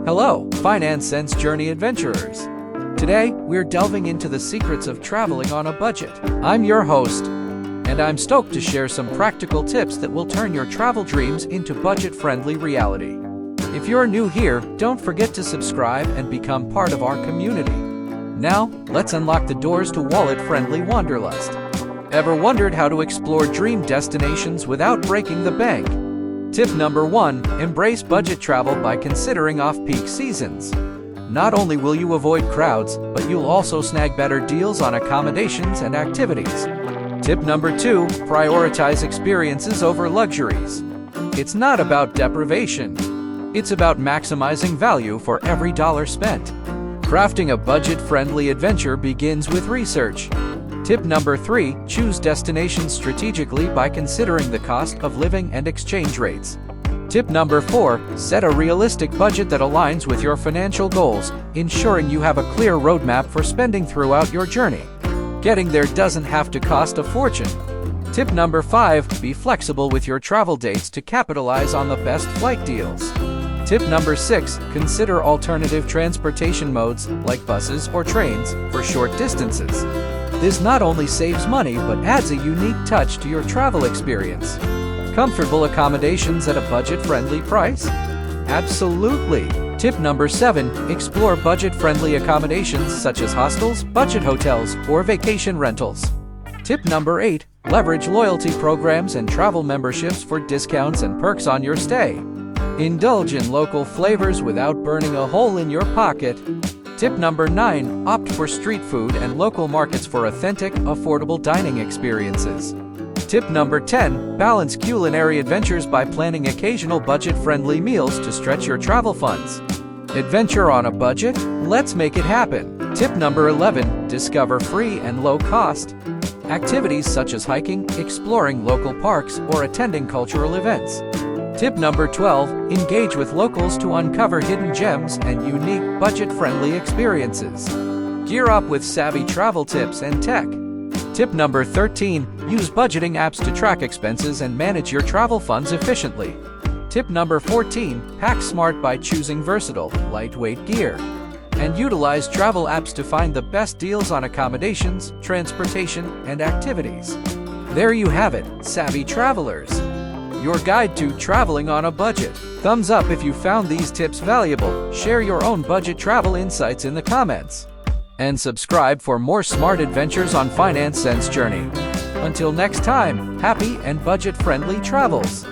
Hello, Finance Sense Journey adventurers. Today, we're delving into the secrets of traveling on a budget. I'm your host, and I'm stoked to share some practical tips that will turn your travel dreams into budget-friendly reality. If you're new here, don't forget to subscribe and become part of our community. Now, let's unlock the doors to wallet-friendly wanderlust. Ever wondered how to explore dream destinations without breaking the bank? Tip number 1, embrace budget travel by considering off-peak seasons. Not only will you avoid crowds, but you'll also snag better deals on accommodations and activities. Tip number 2, prioritize experiences over luxuries. It's not about deprivation. It's about maximizing value for every dollar spent. Crafting a budget-friendly adventure begins with research. Tip number 3, choose destinations strategically by considering the cost of living and exchange rates. Tip number 4, set a realistic budget that aligns with your financial goals, ensuring you have a clear roadmap for spending throughout your journey. Getting there doesn't have to cost a fortune. Tip number 5, be flexible with your travel dates to capitalize on the best flight deals. Tip number 6, consider alternative transportation modes like buses or trains for short distances. This not only saves money but adds a unique touch to your travel experience. Comfortable accommodations at a budget-friendly price? Absolutely! Tip number 7, explore budget-friendly accommodations such as hostels, budget hotels, or vacation rentals. Tip number 8, leverage loyalty programs and travel memberships for discounts and perks on your stay. Indulge in local flavors without burning a hole in your pocket. Tip number 9, opt for street food and local markets for authentic, affordable dining experiences. Tip number 10, balance culinary adventures by planning occasional budget-friendly meals to stretch your travel funds. Adventure on a budget? Let's make it happen. Tip number 11, discover free and low-cost activities such as hiking, exploring local parks, or attending cultural events. Tip number 12, engage with locals to uncover hidden gems and unique budget-friendly experiences. Gear up with savvy travel tips and tech. Tip number 13, use budgeting apps to track expenses and manage your travel funds efficiently. Tip number 14, pack smart by choosing versatile, lightweight gear. And utilize travel apps to find the best deals on accommodations, transportation, and activities. There you have it, savvy travelers. Your guide to traveling on a budget. Thumbs up if you found these tips valuable. Share your own budget travel insights in the comments. And subscribe for more smart adventures on Finance Sense Journey. Until next time, happy and budget-friendly travels.